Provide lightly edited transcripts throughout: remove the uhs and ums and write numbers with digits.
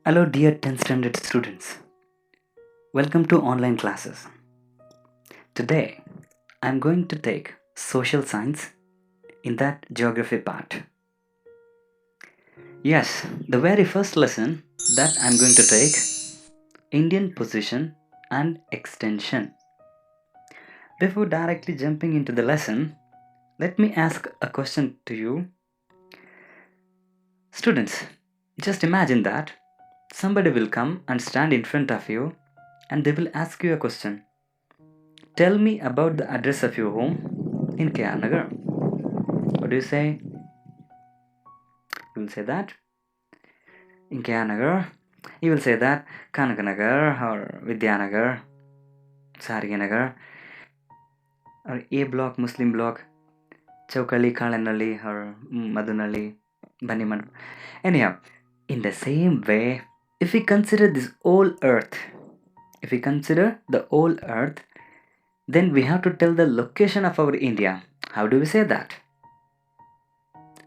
Hello, dear 10th standard students. Welcome to online classes. Today, I'm going to take social science in that geography part. Yes, the very first lesson that I'm going to take Indian position and extension. Before directly jumping into the lesson, let me ask a question to you. Students, just imagine that somebody will come and stand in front of you and they will ask you a question. Tell me about the address of your home in KR Nagar. What do you say? You will say that in KR Nagar. You will say that Kanakanagar or Vidyanagar, Sariganagar, or A block, Muslim block, Chaukali, Kalanali, or Madunali, Baniman. Anyhow, in the same way, if we consider this whole earth, if we consider the whole earth, then we have to tell the location of our India. How do we say that?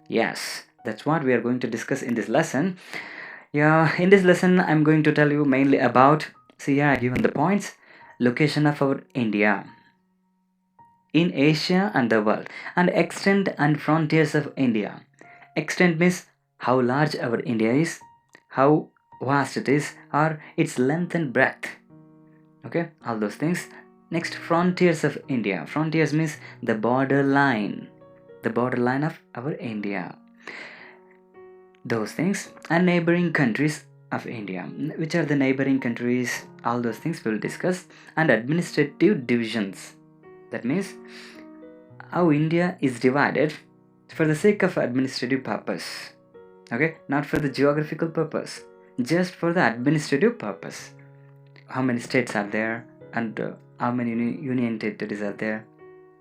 Yes, that's what we are going to discuss in this lesson. Yeah, in this lesson, I'm going to tell you mainly about, given the points, location of our India in Asia and the world, and extent and frontiers of India. Extent means how large our India is, how vast it is, or its length and breadth. Okay, all those things. Next, frontiers of India. Frontiers means the borderline of our India. Those things, and neighboring countries of India. Which are the neighboring countries? All those things we'll discuss. And administrative divisions. That means how India is divided for the sake of administrative purpose. Okay, not for the geographical purpose, just for the administrative purpose. How many states are there, and how many union territories are there?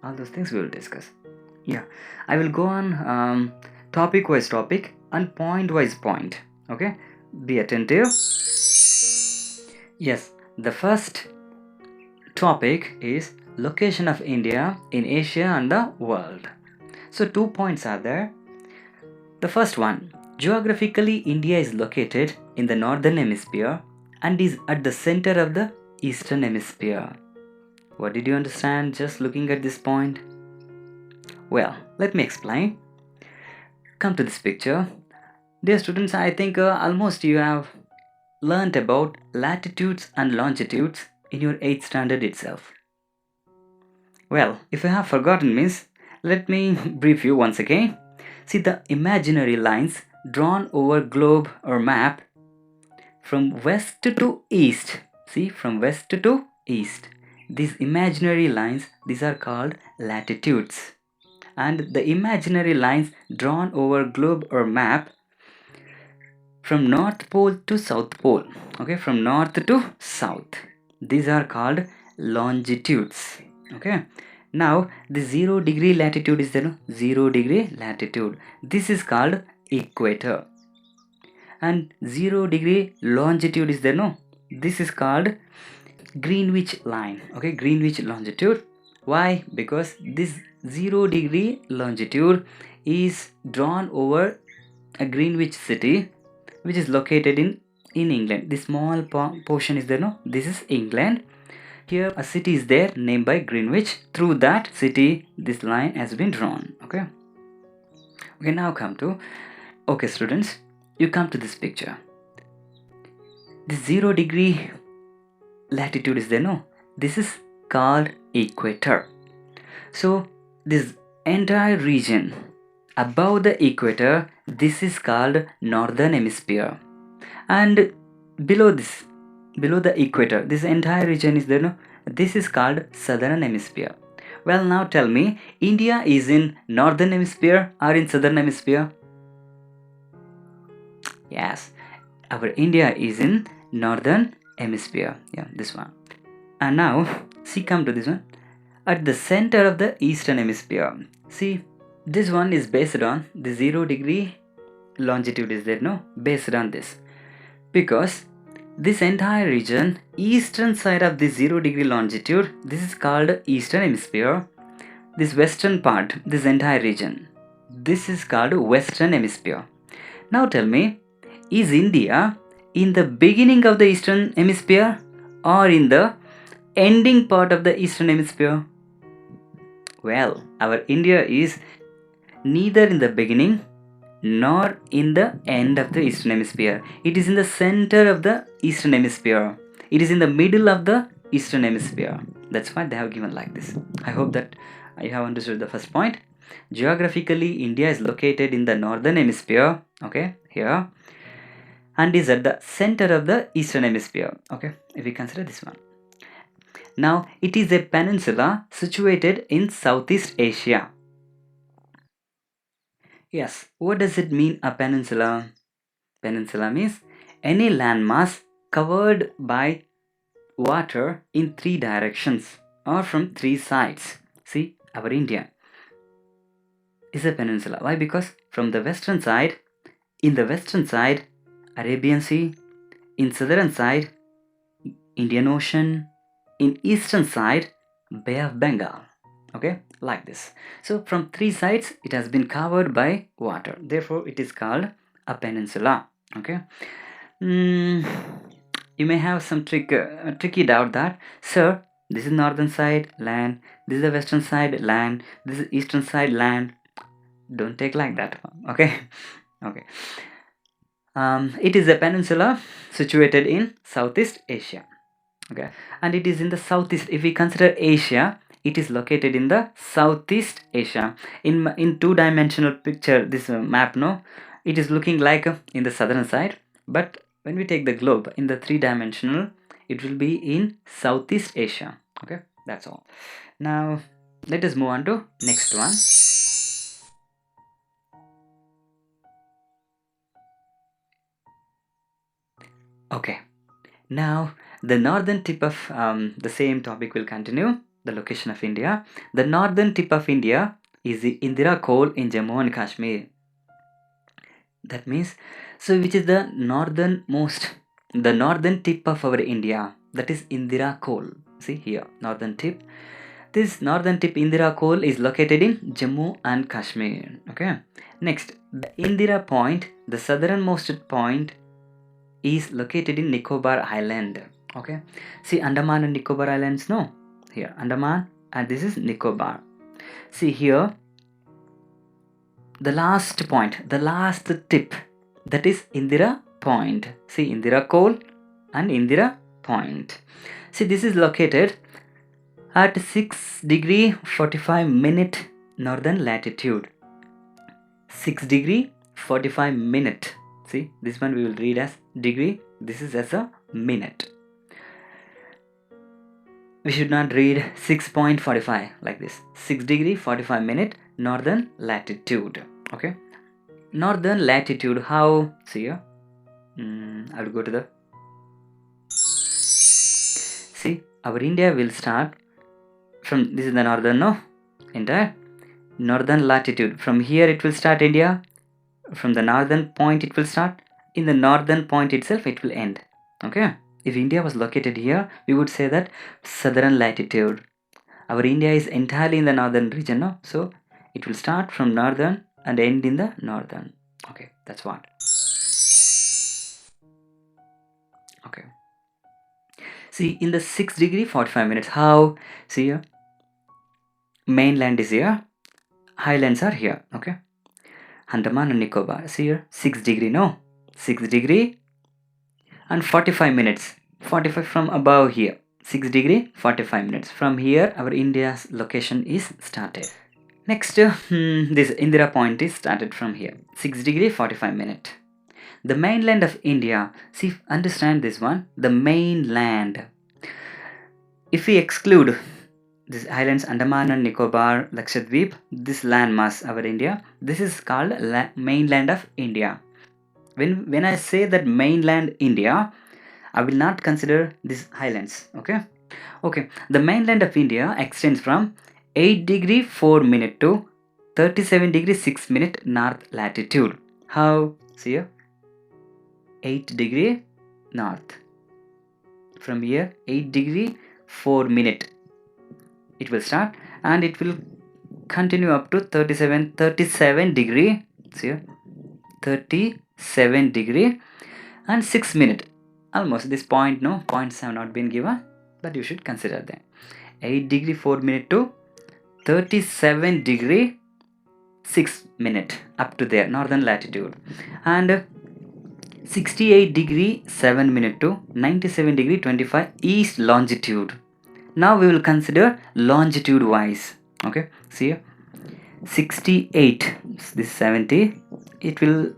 All those things we will discuss. Yeah, I will go on topic wise topic and point wise point. Okay, be attentive. Yes, the first topic is location of India in Asia and the world. So 2 points are there. The first one, geographically India is located in the northern hemisphere and is at the center of the eastern hemisphere. What did you understand just looking at this point? Well, let me explain. Come to this picture. Dear students, I think almost you have learnt about latitudes and longitudes in your 8th standard itself. Well, if you have forgotten means, let me brief you once again. See the imaginary lines drawn over globe or map from west to east. See, from west to east. These imaginary lines, these are called latitudes. And the imaginary lines drawn over globe or map from north pole to south pole. Okay, from north to south. These are called longitudes. Okay. Now the 0 degree latitude is there. 0 degree latitude. This is called equator. And 0 degree longitude is there. No. This is called Greenwich line. Okay, Greenwich longitude. Why? Because this 0 degree longitude is drawn over a Greenwich city, which is located in England. This small portion is there. No, this is England. Here a city is there named by Greenwich. Through that city this line has been drawn. Okay, now come to, okay students, you come to this picture. This 0 degree latitude is there. No, this is called equator. So this entire region above the equator, this is called northern hemisphere, and below the equator, this entire region is there. No, this is called southern hemisphere. Well, now tell me, India is in northern hemisphere or in southern hemisphere? Yes, our India is in northern hemisphere. Yeah, this one. And now see, come to this one, at the center of the eastern hemisphere. See, this one is based on the 0 degree longitude is there. No, based on this, because this entire region, eastern side of this 0 degree longitude, this is called eastern hemisphere. This western part, this entire region, this is called western hemisphere. Now tell me, is India in the beginning of the eastern hemisphere or in the ending part of the eastern hemisphere? Well, our India is neither in the beginning nor in the end of the eastern hemisphere. It is in the center of the eastern hemisphere. It is in the middle of the eastern hemisphere. That's why they have given like this. I hope that you have understood the first point. Geographically, India is located in the northern hemisphere, okay, here, and is at the center of the eastern hemisphere, okay, if we consider this one. Now, it is a peninsula situated in Southeast Asia. Yes, what does it mean, a peninsula? Peninsula means any landmass covered by water in three directions or from three sides. See, our India is a peninsula. Why? Because from the western side, in the western side, Arabian Sea, in southern side, Indian Ocean, in eastern side, Bay of Bengal. Okay, like this. So from three sides, it has been covered by water. Therefore, it is called a peninsula. Okay. Mm, you may have some tricky doubt that, sir, this is northern side land, this is the western side land, this is eastern side land. Don't take like that. Okay. Okay. It is a peninsula situated in Southeast Asia. Okay, and it is in the southeast. If we consider Asia, it is located in the Southeast Asia. In two-dimensional picture, this map, no, it is looking like in the southern side, but when we take the globe in the three-dimensional, it will be in Southeast Asia. Okay, that's all. Now let us move on to next one. Okay, now the northern tip of the same topic will continue. The location of India. The northern tip of India is the Indira Col in Jammu and Kashmir. That means, so which is the northern tip of our India. That is Indira Col. See here, northern tip. This northern tip Indira Col is located in Jammu and Kashmir. Okay. Next, the Indira Point, the southernmost point, is located in Nicobar Island. Okay, see Andaman and Nicobar Islands, no, here Andaman, and this is Nicobar. See here, the last point, the last tip, that is Indira Point. See Indira Col and Indira Point. See, this is located at 6 degree 45 minute northern latitude. 6 degree 45 minute. See, this one we will read as degree, this is as a minute. We should not read 6.45 like this. 6 degree 45 minute northern latitude. Okay, northern latitude, how? See here, I will go to the, see, our India will start from, this is the northern, no, entire northern latitude. From here it will start India. From the northern point it will start. In the northern point itself it will end. Okay, if India was located here, we would say that southern latitude. Our India is entirely in the northern region, no? So it will start from northern and end in the northern. Okay, that's what. Okay. See, in the 6 degree 45 minutes, how? See here, mainland is here, highlands are here. Okay, Andaman and Nicobar. See here, 6 degree, no? 6 degree and 45 minutes. 45 from above here. 6 degree 45 minutes. From here, our India's location is started. Next, this Indira Point is started from here. 6 degree 45 minute. The mainland of India. See, understand this one. The mainland. If we exclude these islands Andaman and Nicobar, Lakshadweep, this landmass, our India, this is called mainland of India. When I say that mainland India, I will not consider these highlands. Okay. The mainland of India extends from 8 degree 4 minute to 37 degree 6 minute north latitude. How? See here, 8 degree north. From here, 8 degree 4 minute it will start, and it will continue up to 37 degree. See here, 37 degree and 6 minutes. Almost this point, no points have not been given, but you should consider them. 8 degree 4 minute to 37 degree 6 minute up to there northern latitude, and 68 degree 7 minute to 97 degree 25 east longitude. Now we will consider longitude wise. Okay, see here, 68, this 70, it will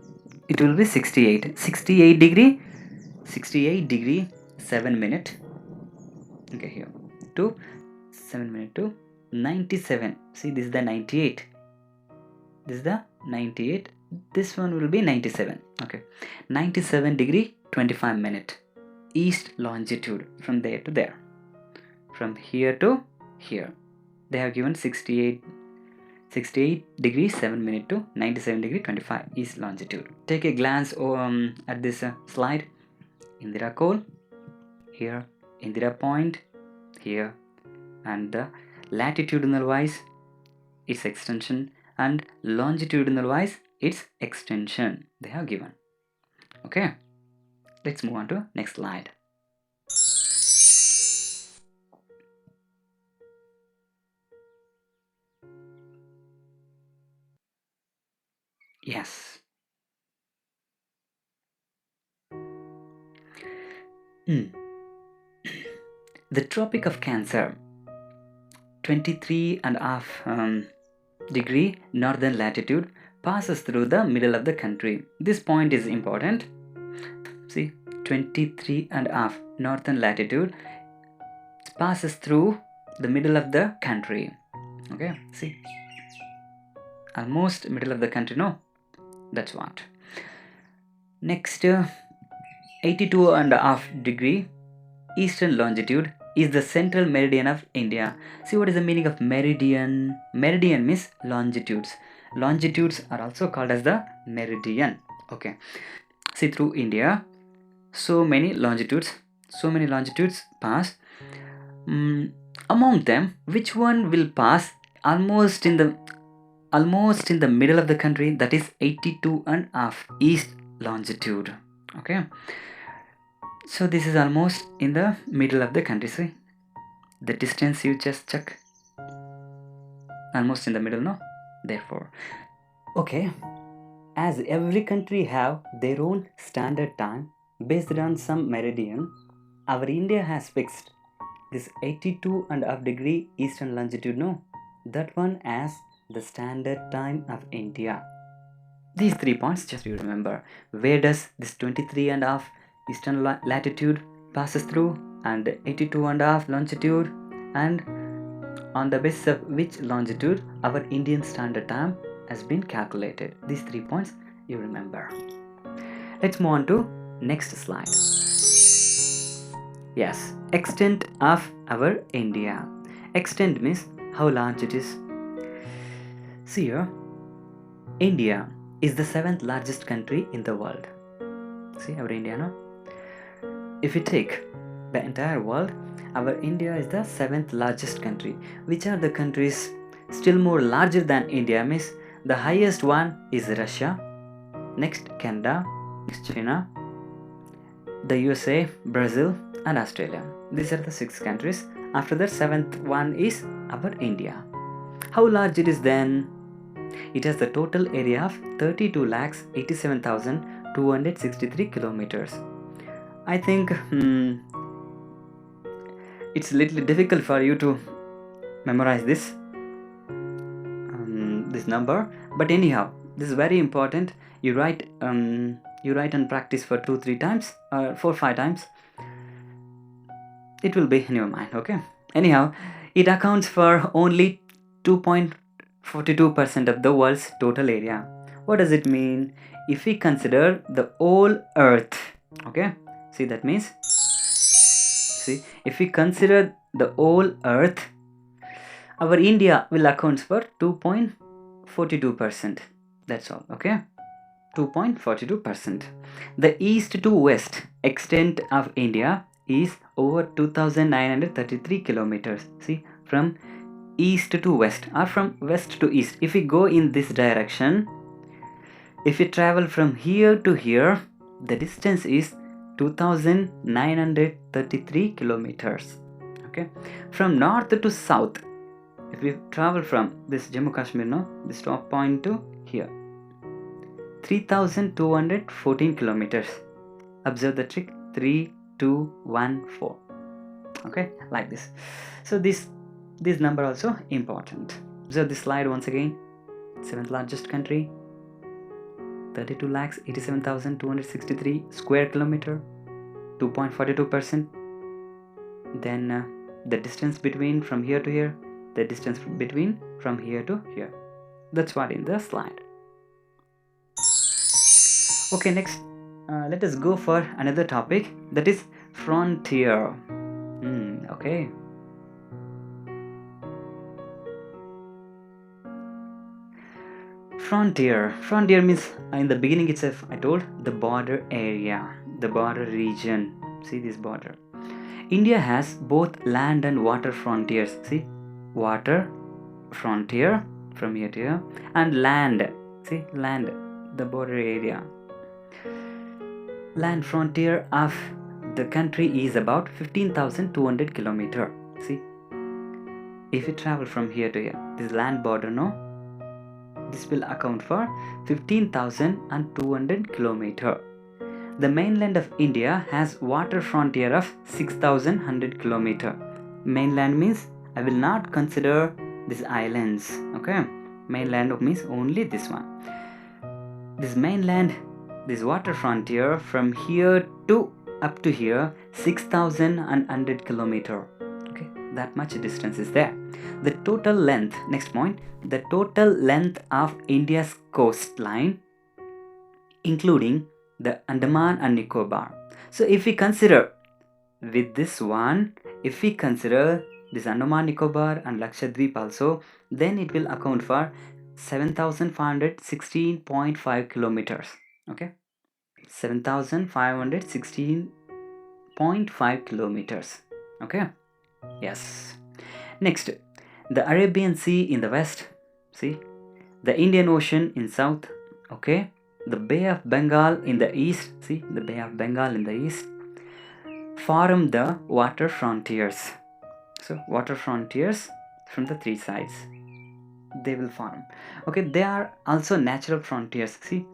be 68 degree 7 minute. Okay, here to 7 minute to 97. See, this is the 98, this is the 98, this one will be 97. Okay, 97 degree 25 minute east longitude, from there to there, from here to here. They have given 68 degree 7 minute to 97 degree 25 east longitude. Take a glance at this slide. Indira Cole here, Indira Point here, and the latitudinal wise its extension, and longitudinal wise its extension they have given. Okay, let's move on to next slide. Yes. The Tropic of Cancer, 23.5 degree northern latitude, passes through the middle of the country. This point is important. See, 23.5 northern latitude passes through the middle of the country. Okay, see, almost middle of the country, no? That's what. Next, 82.5 degree eastern longitude is the central meridian of India. See, what is the meaning of meridian? Meridian means longitudes. Longitudes are also called as the meridian. Okay, see, through India, so many longitudes pass. Among them, which one will pass almost in the middle of the country? That is 82.5 east longitude. Okay, so this is almost in the middle of the country. See, the distance you just check, almost in the middle, no? Therefore, okay, as every country have their own standard time based on some meridian, our India has fixed this 82.5 degree eastern longitude, no? That one as the standard time of India. These 3 points just you remember. Where does this 23.5 eastern latitude passes through, and 82.5 longitude, and on the basis of which longitude our Indian standard time has been calculated. These 3 points you remember. Let's move on to next slide. Yes, extent of our India. Extent means how large it is. See here, India is the 7th largest country in the world. See, our India, no? If we take the entire world, our India is the 7th largest country. Which are the countries still more larger than India? Means the highest one is Russia, next Canada, next China, the USA, Brazil, and Australia. These are the 6 countries. After that, 7th one is our India. How large it is then? It has the total area of 32,87,263 kilometers. I think it's a little difficult for you to memorize this number, but anyhow, this is very important. You write and practice for 2-3 times or 4-5 times. It will be in your mind. Okay, anyhow, it accounts for only 2.42% of the world's total area. What does it mean? If we consider the whole earth, okay, see, that means, see, if we consider the whole earth, our India will account for 2.42%. That's all. Okay, 2.42%. The east to west extent of India is over 2,933 kilometers. See, from east to west or from west to east, if we go in this direction, if we travel from here to here, the distance is 2,933 kilometers. Okay, from north to south, if we travel from this Jammu Kashmir, no, this top point to here, 3,214 kilometers. Observe the trick, 3, 2, 1, 4. Okay, like this. So this number also important. Observe this slide once again. 7th largest country, 32,87,263 square kilometer, 2.42%. Then the distance between from here to here, the distance between from here to here. That's what in the slide. Okay, next let us go for another topic, that is frontier. Okay. Frontier means, in the beginning itself I told, the border area, the border region. See this border. India has both land and water frontiers. See, water frontier from here to here, and land. See, land, the border area. Land frontier of the country is about 15,200 kilometer. See, if you travel from here to here, this land border, no, this will account for 15,200 kilometer. The mainland of India has water frontier of 6,100 kilometer. Mainland means I will not consider these islands. Okay, mainland means only this one. This mainland, this water frontier from here to up to here, 6,100 kilometer. Okay, that much distance is there. The total length, next point, the total length of India's coastline, including the Andaman and Nicobar. So if we consider with this one, if we consider this Andaman, Nicobar and Lakshadweep also, then it will account for 7,516.5 kilometers. Okay, 7,516.5 kilometers. Okay, yes. Next, the Arabian Sea in the west. See, the Indian Ocean in south. Okay, the Bay of Bengal in the east. See, the Bay of Bengal in the east form the water frontiers. So water frontiers from the three sides, they will form. Okay, they are also natural frontiers. See,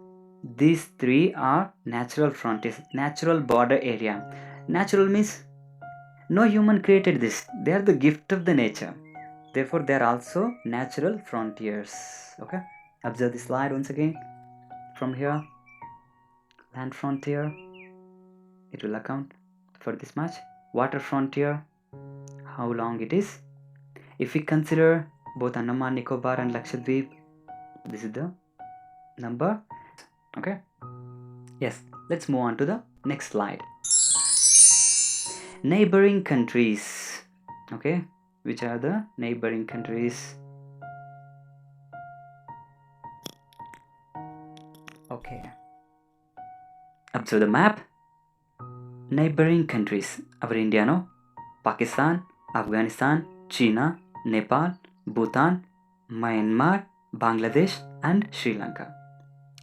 these three are natural frontiers, natural border area. Natural means no human created this, they are the gift of the nature, therefore they are also natural frontiers. Okay, observe the slide once again. From here, land frontier, it will account for this much. Water frontier, how long it is. If we consider both Andaman, Nicobar and Lakshadweep, this is the number. Okay, yes, let's move on to the next slide. Neighboring countries. Okay, which are the neighboring countries? Okay, observe the map. Neighboring countries, our India, no? Pakistan, Afghanistan, China, Nepal, Bhutan, Myanmar, Bangladesh and Sri Lanka.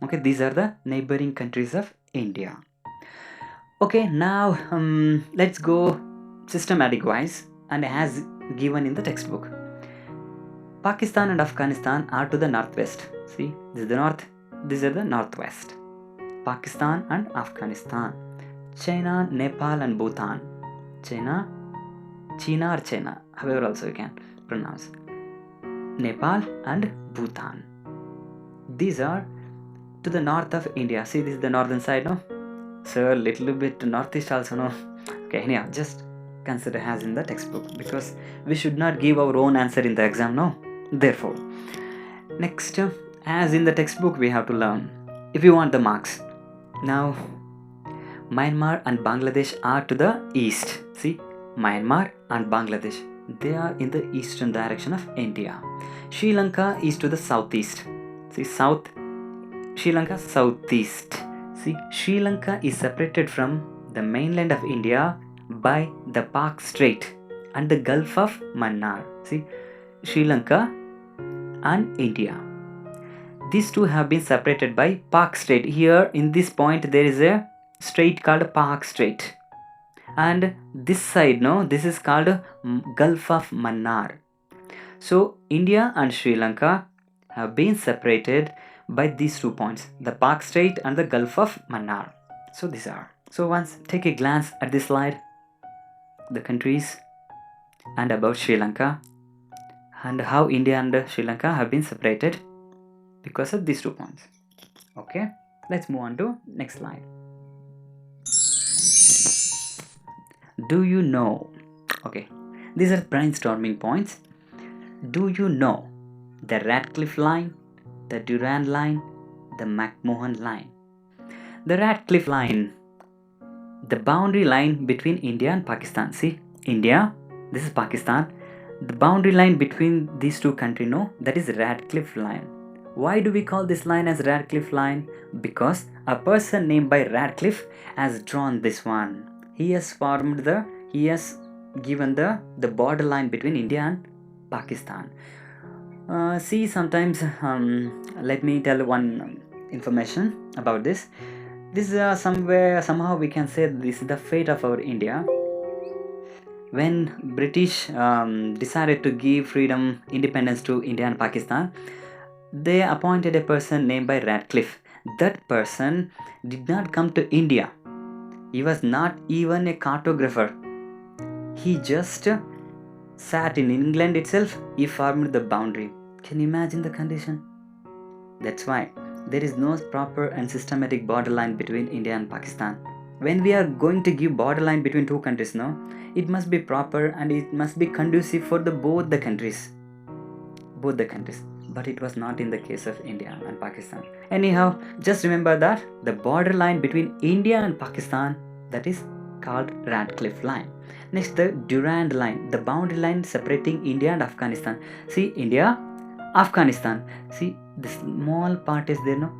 Okay, these are the neighboring countries of India. Okay, now let's go systematic wise and as given in the textbook. Pakistan and Afghanistan are to the northwest. See, this is the north, these are the northwest. Pakistan and Afghanistan. China, Nepal and Bhutan. China or China, however also you can pronounce. Nepal and Bhutan. These are to the north of India. See, this is the northern side, no? So a little bit northeast also, no? Okay, anyhow, just consider as in the textbook, because we should not give our own answer in the exam, no? Therefore, next, as in the textbook we have to learn if you want the marks. Now, Myanmar and Bangladesh are to the east. See, Myanmar and Bangladesh, they are in the eastern direction of India. Sri Lanka is to the southeast. See, south, Sri Lanka southeast. See, Sri Lanka is separated from the mainland of India by the Pak Strait and the Gulf of Mannar. See, Sri Lanka and India, these two have been separated by Pak Strait. Here in this point there is a strait called Pak Strait, and this side, no, this is called Gulf of Mannar. So India and Sri Lanka have been separated by these 2 points, the Pak Strait and the Gulf of Mannar. So these are. So once take a glance at this slide, the countries and about Sri Lanka, and how India and Sri Lanka have been separated because of these 2 points. Okay, let's move on to next slide. Do you know? Okay, these are brainstorming points. Do you know the Radcliffe line, the Durand line, the McMahon line? The Radcliffe line, the boundary line between India and Pakistan. See, India, this is Pakistan. The boundary line between these 2 countries, no, that is Radcliffe line. Why do we call this line as Radcliffe line? Because a person named by Radcliffe has drawn this one. He has given the border line between India and Pakistan. See, sometimes let me tell one information about this. This is somehow we can say this is the fate of our India. When British decided to give freedom, independence to India and Pakistan, they appointed a person named by Radcliffe. That person did not come to India. He was not even a cartographer. He just sat in England itself. He formed the boundary. Can you imagine the condition? That's why there is no proper and systematic borderline between India and Pakistan. When we are going to give borderline between 2 countries now, it must be proper and it must be conducive for both the countries. But it was not in the case of India and Pakistan. Anyhow, just remember that the borderline between India and Pakistan, that is called Radcliffe line. Next, the Durand line, the boundary line separating India and Afghanistan. See, India, Afghanistan. See, the small part is there, no?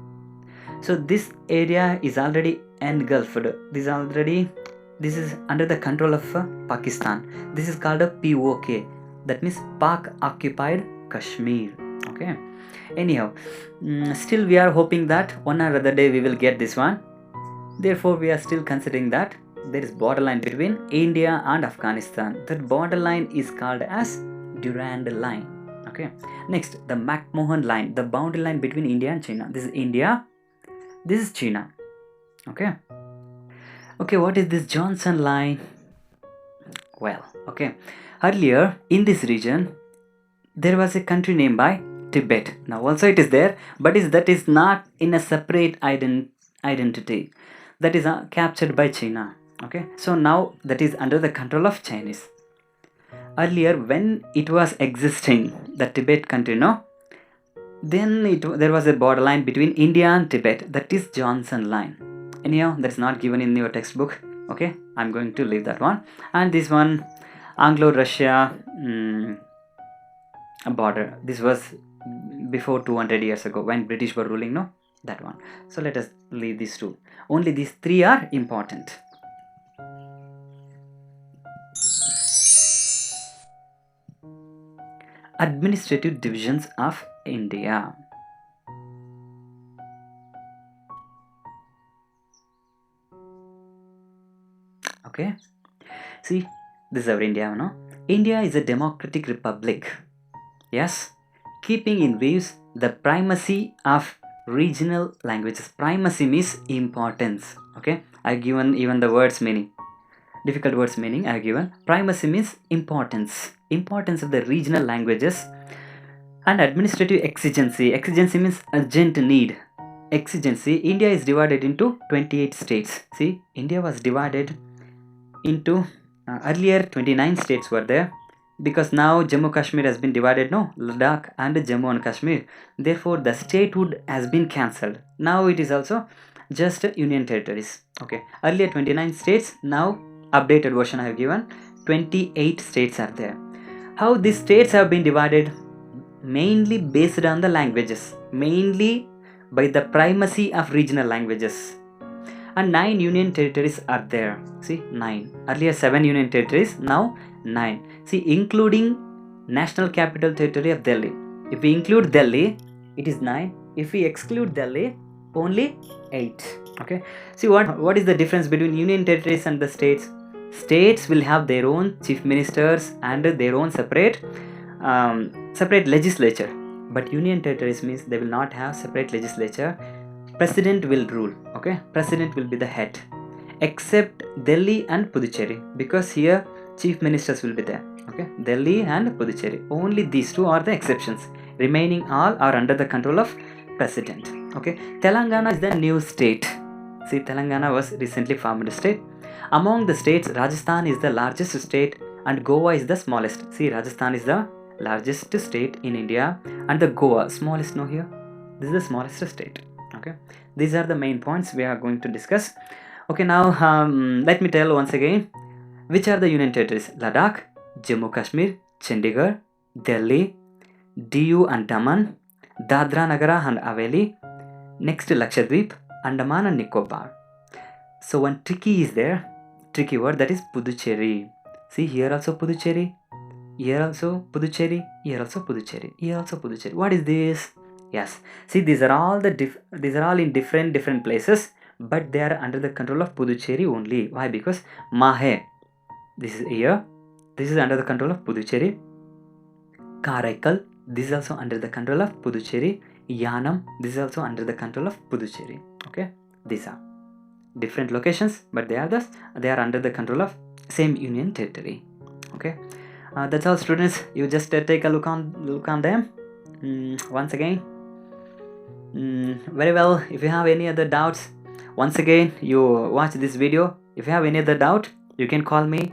So this area is already engulfed. This is under the control of Pakistan. This is called a POK. That means Pak occupied Kashmir. Okay. Anyhow, still we are hoping that one or other day we will get this one. Therefore, we are still considering that there is borderline between India and Afghanistan. That borderline is called as Durand line. Okay. Next, the McMahon line, the boundary line between India and China. This is India. This is China. Okay. Okay, what is this Johnson line? Well, okay. Earlier in this region, there was a country named by Tibet. Now also it is there, but that is not in a separate identity. That is captured by China. Okay, so now that is under the control of Chinese. Earlier, when it was existing, the Tibet country, no, then there was a borderline between India and Tibet. That is Johnson line. Anyhow, that's not given in your textbook. Okay, I'm going to leave that one. And this one, Anglo-Russia border. This was before 200 years ago when British were ruling, no, that one. So let us leave these 2. Only these 3 are important. Administrative divisions of India. Okay, see, this is our India, no? India is a democratic republic. Yes, keeping in views the primacy of regional languages. Primacy means importance. Okay, I've given even the words meaning. Difficult words meaning I've given. Primacy means importance. Importance of the regional languages. And administrative exigency. Exigency means urgent need. Exigency. India is divided into 28 states. See, India was divided into earlier 29 states were there, because now Jammu Kashmir has been divided, no, Ladakh and Jammu and Kashmir. Therefore the statehood has been cancelled. Now it is also just union territories. Okay, earlier 29 states, now updated version I have given 28 states are there. How these states have been divided? Mainly based on the languages, mainly by the primacy of regional languages. And 9 union territories are there. See, 9. Earlier 7 union territories, now 9. See, including National Capital Territory of Delhi. If we include Delhi, it is 9. If we exclude Delhi, Only 8. Okay. See what is the difference between union territories and the states? States will have their own chief ministers and their own separate legislature, but union territories means they will not have separate legislature. President will rule. Okay, president will be the head, except Delhi and Puducherry, because here chief ministers will be there. Okay, Delhi and Puducherry, only these two are the exceptions. Remaining all are under the control of president. Okay, Telangana is the new state. See, Telangana was recently formed state. Among the states, Rajasthan is the largest state and Goa is the smallest. See, Rajasthan is the largest state in India and the Goa smallest. No, here this is the smallest state. Okay, these are the main points we are going to discuss. Okay, now let me tell once again which are the union territories: Ladakh, Jammu Kashmir, Chandigarh, Delhi, Diu and Daman, Dadra Nagara and Haveli, next Lakshadweep, Andaman and Nicobar. So one tricky word, that is Puducherry. See, here also Puducherry, here also Puducherry, here also Puducherry, here also Puducherry. What is this? Yes, see, these are all in different places, but they are under the control of Puducherry only. Why? Because Mahe, this is here, this is under the control of Puducherry. Karaikal, this is also under the control of Puducherry. Yanam, this is also under the control of Puducherry. Okay, these are different locations, but they are under the control of same union territory. Okay, that's all, students. You just take a look on them once again. Very well. If you have any other doubts, once again you watch this video. If you have any other doubt, you can call me